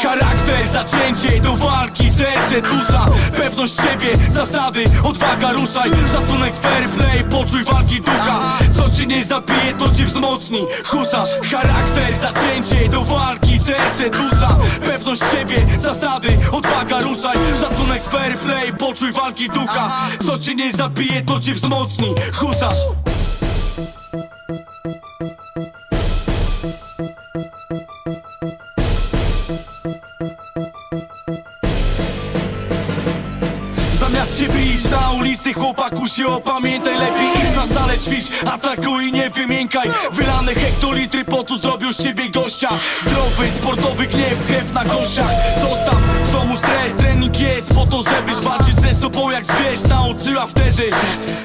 Charakter, zacięcie do walki, serce, dusza, pewność siebie, zasady, odwaga, ruszaj. Szacunek, fair play, poczuj walki ducha. Co cię nie zabije, to cię wzmocni, husarz. Charakter, zacięcie do walki, serce, dusza, pewność siebie, zasady, odwaga, ruszaj. Szacunek, fair play, poczuj walki ducha. Co cię nie zabije, to cię wzmocni, husarz. Zamiast się bić na ulicy, chłopaku, się opamiętaj. Lepiej idź na salę, ćwicz, atakuj i nie wymiękaj. Wylane hektolitry potu zrobią z ciebie gościa. Zdrowy, sportowy gniew, krew na kościach. Zostaw w domu stres, trening jest po to, żebyś walczyć ze sobą jak zwierz. Nauczyła wtedy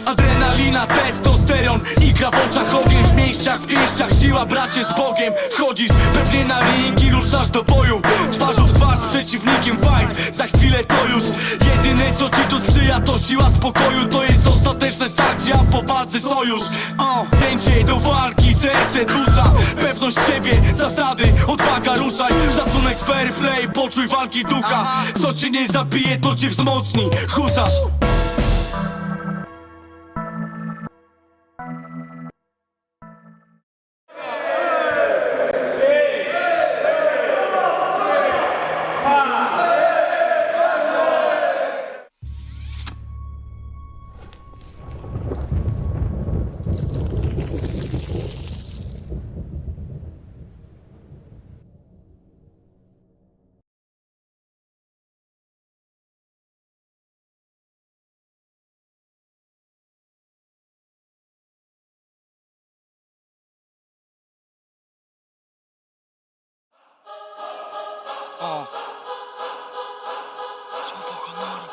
adrenalina, testosteron, ikra w oczach, ogień w mięśniach, w pięściach, siła, bracie, z Bogiem. Wchodzisz pewnie na ring i ruszasz do boju, twarzą w twarz z przeciwnikiem, fight. Za chwilę to już jedyne, co ci tu sprzyja, to siła spokoju. To jest ostateczne starcie, a po walce sojusz. Chęcie do walki, serce, dusza, pewność siebie, zasady, odwaga, ruszaj. Szacunek, fair play, poczuj walki ducha. Co cię nie zabije, to cię wzmocni, husarz. Słowo honoru.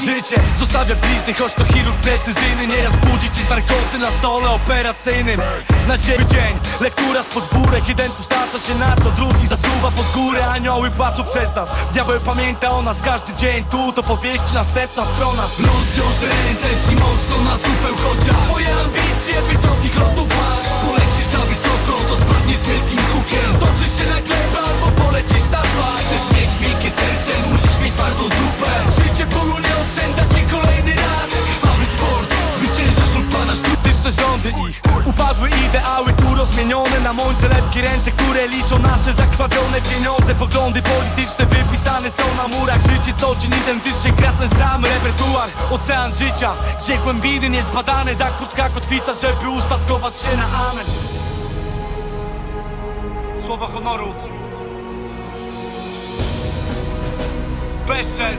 Życie zostawia blizny, choć to chirurg precyzyjny. Nieraz budzi ci z narkozy na stole operacyjnym. Na ciebie dzień, lektura z podwórek. Jeden tu stacza się na to, drugi zasuwa pod górę. Anioły płaczą przez nas, diabeł pamięta o nas. Każdy dzień tu to powieści, następna strona. Rozwiąż ręce ci mocno na supeł, chociaż twoje ambicje wysokich lotów masz. Polecisz za wysoko, to spadniesz z wielkim hukiem. Stoczysz się na glebę albo polecisz na twarz. Chcesz mieć miękkie serce, musisz mieć twardą dupę. Życie bólu nie oszczędza ci kolejny raz. Krwawy sport, zwyciężasz lub padasz. Turystyczne rządy ich, upadły ideały tu rozmienione na mące. Lepkie ręce, które liczą nasze zakrwawione pieniądze. Poglądy polityczne wypisane są na murach. Życie co dzień identycznie gra ten sam repertuar. Ocean życia, gdzie głębiny niezbadane. Za krótka kotwica, żeby ustatkować się na amen. Słowa honoru. Bezczel.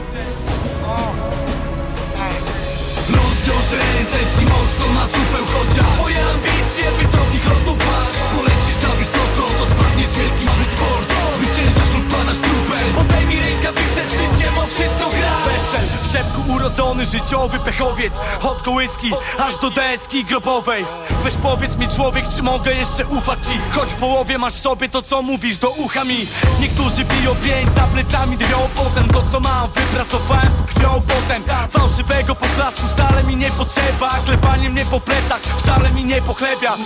Rozwiąż ręce ci mocno na supeł, chociaż twoje ambicje wysokich lotów masz. Polecisz za wysoko, to spadniesz z wielkim sport. Zwyciężasz lub padasz trupem. Podaj mi rękawice z życiem, o wszystko gra. Bezczel, w czepku urodzony, życiowy pechowiec. Od kołyski aż do deski grobowej. Weź powiedz mi człowiek, czy mogę jeszcze ufać ci? Choć w połowie masz sobie to, co mówisz do ucha mi. Niektórzy biją pięć, za plecami drwią. Potem to, co mam, wypracowałem tu krwią. Potem fałszywego poklasku stale mi nie potrzeba. Klepanie mnie po plecach wcale mi nie pochlebia.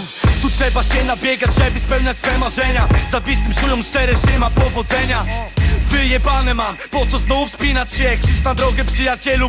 Tu trzeba się nabiegać, żeby spełniać swe marzenia. Zawistym szują szczere szyma powodzenia. Wyjebane mam, po co znów spinać się? Krzyż na drogę, przyjacielu.